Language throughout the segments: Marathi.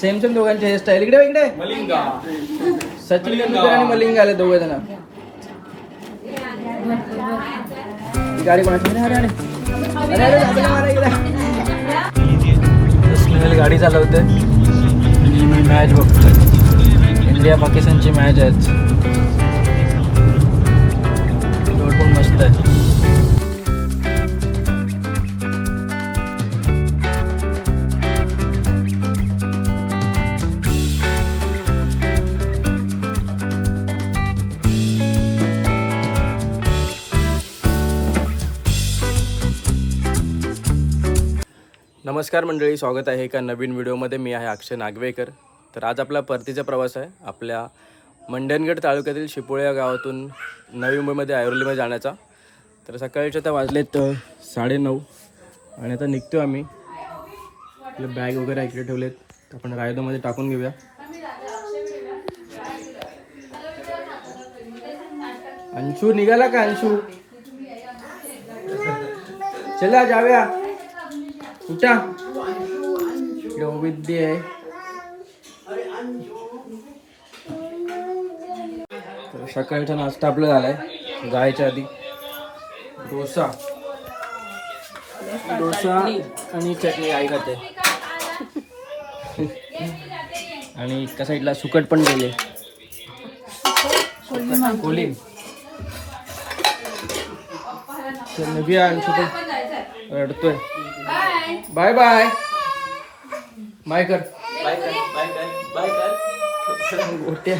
सेम सेम दोघांचे हेअरस्टाईल. इकडे इकडे मलिंगा. सचिन तेंडुलकर आणि मलिंगा आले दोघे जण. गाडी कोणाची? अरे अरे अरे अरे अरे मारा इकडे. स्नेहल गाडी चालवते आणि मी मॅच बघतोय. इंडिया पाकिस्तानची मॅच आहे. रोड पण मस्त आहे. नमस्कार मंडळी, स्वागत आहे एका नवीन व्हिडिओमध्ये. मी आहे अक्षय नागवेकर. तर आज आपला परतीचा प्रवास आहे आपल्या मंडणगड तालुक्यातील शिपोळे या गावातून नवी मुंबईमध्ये ऐरोलीमध्ये जाण्याचा. तर सकाळचे आता वाजलेत 9:30 आणि आता निघतो आम्ही. आपले बॅग वगैरे इकडे ठेवलेत, आपण रायडोमध्ये टाकून घेऊया. अंशू निघाला का? अंशू चला जाऊया. उठा. विद्या आहे. तर सकाळचा नाश्ता आपला झालाय. जायच्या आधी डोसा आणि चटणी आई खाते. आणि एका साईडला सुकट पण गेले. कोलिम नव्या. अंशू पण रडतोय. बाय बाय बाय कर. बाय कर बाय कर बाय कर. गोट्या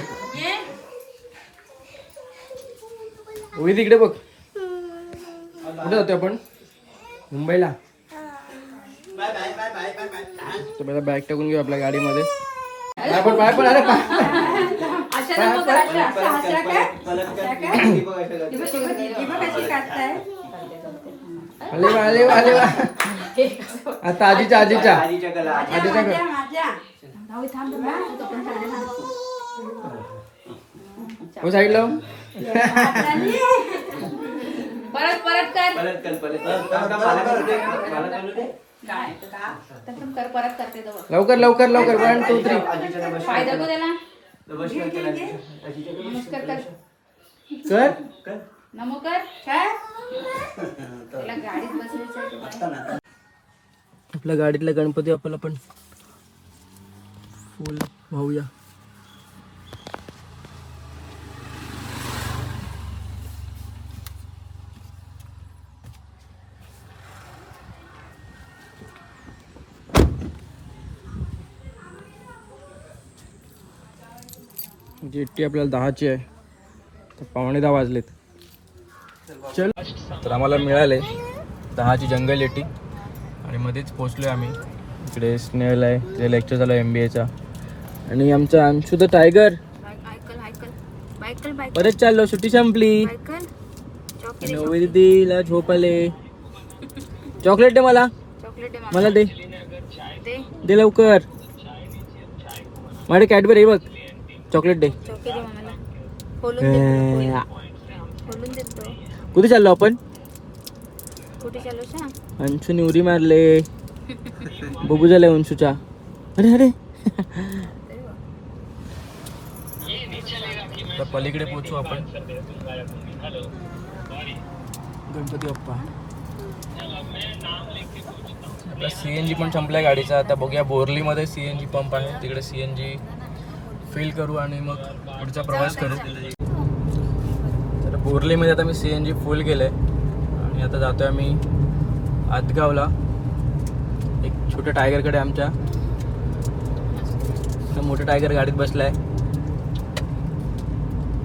उभी तिकडे बघ. कुठे जातो आपण? मुंबईला. तर पहिला बॅग टाकून घेऊ आपल्या गाडीमध्ये. पाय पण पाय पण. अरे आले आले आले. आता आजीच्या हो साईड लाव. परत परत करते लवकर लवकर लवकर. 1 2 3. फायदा को देना. नमस्कार कर. नमस्कार काय त्याला गाडीत बसायचं. आपल्या गाडीतला गणपती आपल्याला पण फुल वाहूया. जेट्टी आपल्याला 10ची आहे. तर 9:15 वाजलेत. चल. तर आम्हाला मिळाले 10ची जंगल जेट्टी आणि मध्येच पोचलोय आम्ही. इकडे स्नेहल आहे, ते लेक्चर झालं MBAचा. आणि आमचा अंशू द टायगर परत चाललो. सुट्टी संपली. दिदीला झोप आले. चॉकलेट दे मला. मला दे दे लवकर. माझे कॅडबरी बघ. चॉकलेट दे. कुठे चाललो आपण? अंशूने उडी मारले. बबू झालाय अंशूचा. अरे अरे. पलीकडे पोहोचू आपण. गणपती बाप्पा. आपला CNG पण संपलाय गाडीचा. आता बघूया बोरलीमध्ये CNG पंप आहे, तिकडे CNG फिल करू आणि मग पुढचा प्रवास करू. तर बोरलीमध्ये आता मी CNG फुल केलंय आणि आता जातोय आम्ही आतगावला. एक छोट्या टायगरकडे आमच्या. मोठा टायगर गाडीत बसलाय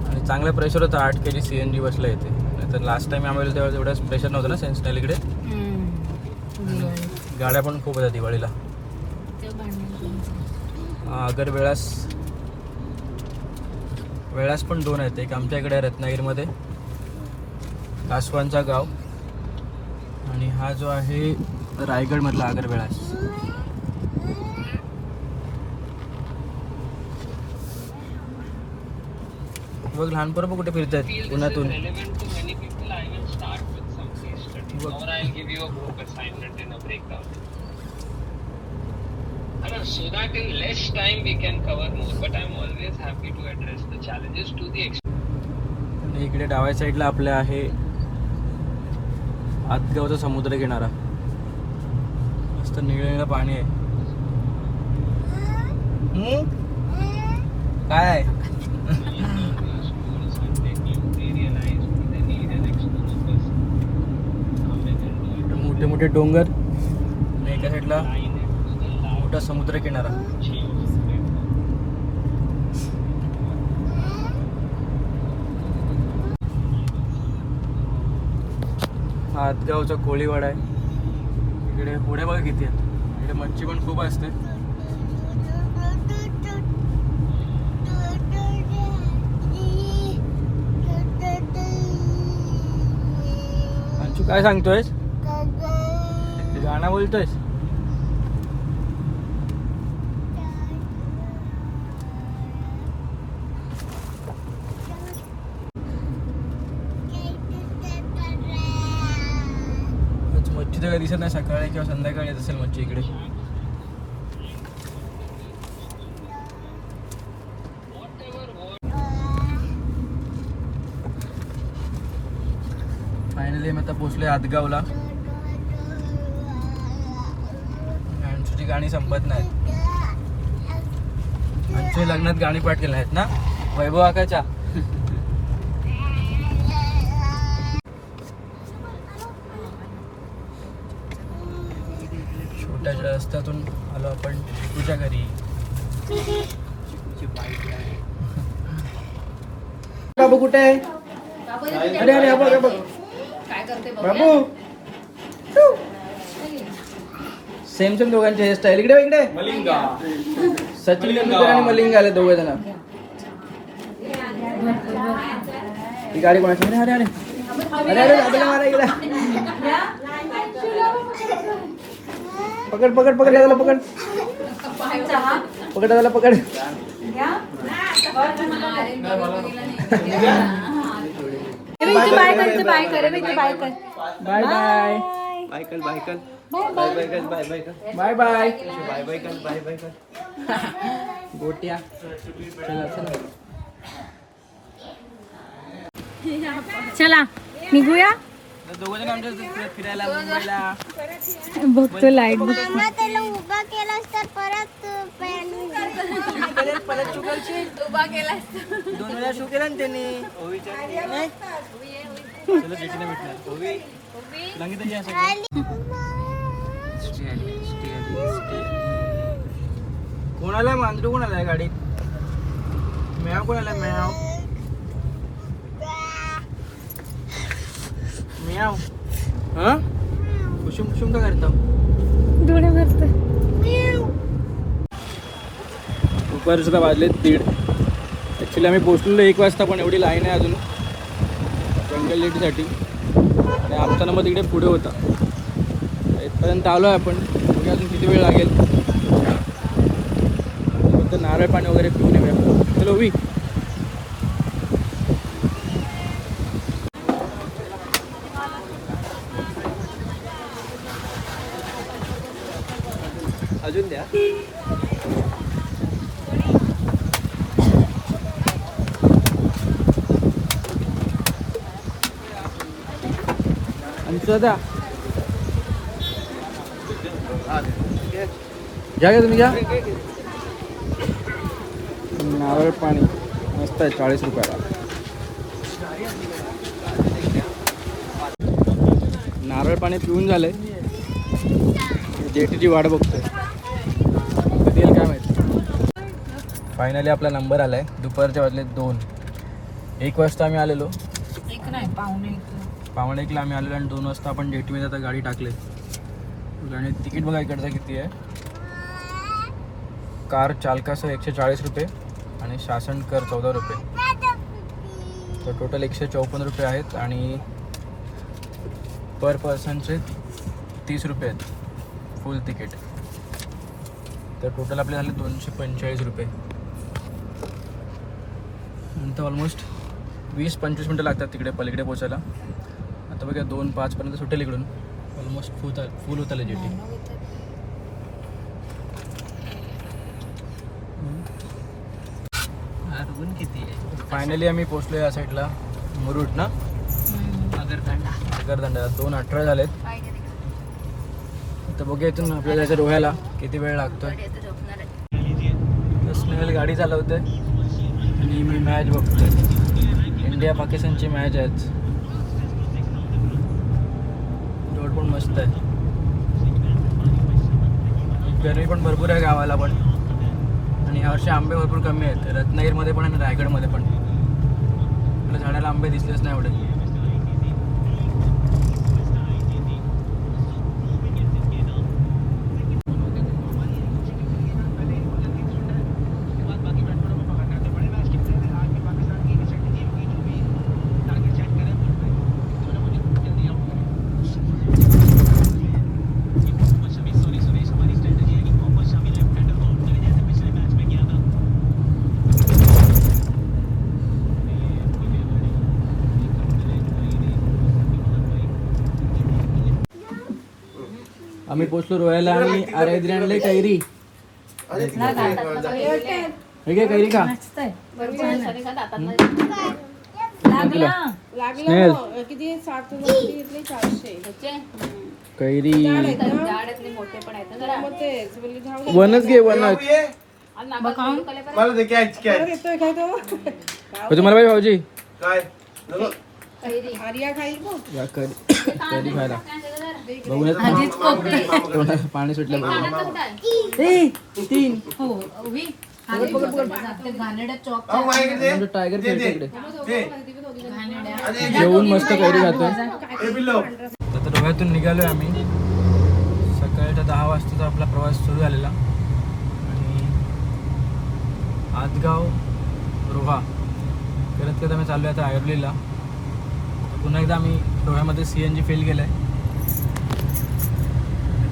आणि चांगला प्रेशर होता. 8 kg CNG बसला येते. तर लास्ट टाइम आम्हाला तेव्हा एवढा प्रेशर नव्हतं ना सेन्सनेल इकडे. गाड्या पण खूप होत्या दिवाळीला. अगर वेळास पण 2 आहेत. एक आमच्या इकडे रत्नागिरीमध्ये कासवांचा गाव आणि हा जो आहे रायगड मधला आगर वेळास. बघ लहान पोरं कुठे फिरतात पुण्यातून. So that in less time we can cover more. But I'm always happy to address the challenges to the आणि इकडे डाव्या साईडला आपल्या आहे आतगावचा समुद्र किनारा. मस्त निळं पाणी आहे. काय मोठे मोठे डोंगर आणि एका साईडला मोठा समुद्र किनारा. हा आतगावचा कोळीवाडा आहे. इकडे होड्या बघा किती आहेत. इकडे मच्छी पण खूप असते. अंशू काय सांगतोयस? गाणं बोलतोयस? मच्छी तर काही दिसत नाही. सकाळी किंवा संध्याकाळी येत असेल मच्छी इकडे. फायनली मी आता पोचलोय आतगावला. अंशूची गाणी संपत नाहीत. अंशू लग्नात गाणी पाठ केली आहेत ना वैभव आकाच्या. छोट्याशा रस्त्यातून आलो आपण चिकूच्या घरी. बाबू कुठे आहे? अरे अरे बघ बघ काय करते बाबू. सेम सेम दोघांचे हेअरस्टाईल. इकडे इकडे मलिंगा. सचिन तेंडुलकर आणि मलिंगा आले दोघे जण. ही गाडी कोणाची? अरे अरे अरे अरे अरे दादाला मारा इकडे. पकड पकड पकड दादाला पकड. पकड दादाला पकड. बाय कर, बाय कर, बाय कर. बाय बाय बाय कर बाय कर बाय बाय कर बाय बाय कर बाय बाय बाय बाय कर बाय बाय कर. गोट्या. चला चला चला निघूया. दोघ जण आमच्या फिरायला मुंबईला. बघतो लाईट त्याला उभा केलास तर परत परत चुकलची. उभा केला. 2 वेळा शो केला ना त्यांनी. चलो जेटीने भेटणार. ओवी लंगी तर असं कोणाला मांजरू कोणाला आहे गाडीत? म्याव कोणाला? म्याव म्याव. हा कुशुम कुशुम का करतो? डोळे भरत. दुपारी सुद्धा वाजले 1:30. ॲक्च्युली आम्ही पोचलेलो 1 वाजता पण एवढी लाईन आहे अजून जंगल लेटसाठी. आणि आमचा नंबर तिकडे पुढे होता. इथपर्यंत आलो आहे आपण. पुढे अजून किती वेळ लागेल. फक्त नारळ पाणी वगैरे पिऊन येऊया. चलो वी. अजून द्या. दादा घ्या का तुम्ही? घ्या. नारळ पाणी मस्त आहे 40 रुपयाला. नारळ पाणी पिऊन झालंय. जेटीची वाट बघतोय कधी येईल काय माहिती. फायनली आपला नंबर आलाय. दुपारच्या वाजले 2. 1 वाजता आम्ही आलेलो. एक नाही, पाहुणे 1:15 आम्ही आलेलो आणि 2 वाजता आपण जेटीमध्ये आता गाडी टाकले. आणि तिकीट बघा इकडचं किती आहे. कार चालकासह 140 रुपये आणि शासन कर 14 रुपये. तर टोटल 154 रुपये आहेत आणि पर पर्सनचे 30 रुपये आहेत फुल तिकीट. तर टोटल आपले झाले 245 रुपये. नंतर ऑलमोस्ट 20-25 मिनटं लागतात तिकडे पलीकडे पोचायला. आता बघा 2:05 सुटेल इकडून. ऑलमोस्ट फुल होत आलं जेटी. ऊन किती आहे? फायनली आम्ही पोहोचलो या साईडला मुरुड ना आगरदांडा 2:18 झालेत. तर बघूया इथून आपल्याला जायचं रोह्याला किती वेळ लागतोय. तर स्नेहल गाडी चालवते आणि मी मॅच बघतोय. इंडिया पाकिस्तानची मॅच आहे. रोड पण मस्त आहे. गरमी पण भरपूर आहे गावाला पण. आणि यावर्षी आंबे भरपूर कमी आहेत रत्नागिरीमध्ये पण आणि रायगडमध्ये पण. आपल्या झाडाला आंबे दिसलेच नाही एवढे. आम्ही पोचलो रोह्याला आणि आराध्री आणले कैरी. हे काय कैरी का स्नेहल कैरी वनच घे वनच. तुम्हाला पाहिजे भाऊजी या कैरी खायला. बघून पाणी सुटलं तीन टायगर खेळतो इकडे. जेवून मस्त कैरी खातोय. तर रोह्यातून निघालोय आम्ही. सकाळच्या 10 वाजताचा आपला प्रवास सुरू झालेला आणि आदगाव रोहा करत करत आम्ही चाललो आहे आता आयर्लीला. पुन्हा एकदा आम्ही रोह्यामध्ये CNG फिल केलं आहे.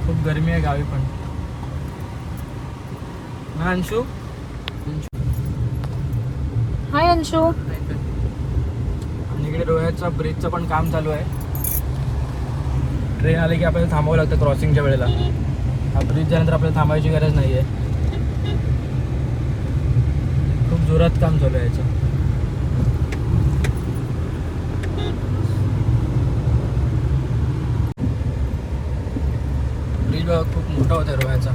खूप गरमी आहे गावी पण ना अंशू. हाय अंशू. आणि इकडे रोह्याचा ब्रिजचं पण काम चालू आहे. ट्रेन आली की आपल्याला थांबावं लागतं क्रॉसिंगच्या वेळेला. हा ब्रिज झाल्यानंतर आपल्याला थांबायची गरज नाही आहे. खूप जोरात काम चालू आहे याचं. ब्रिज बघा खूप मोठा होता रोह्याचा.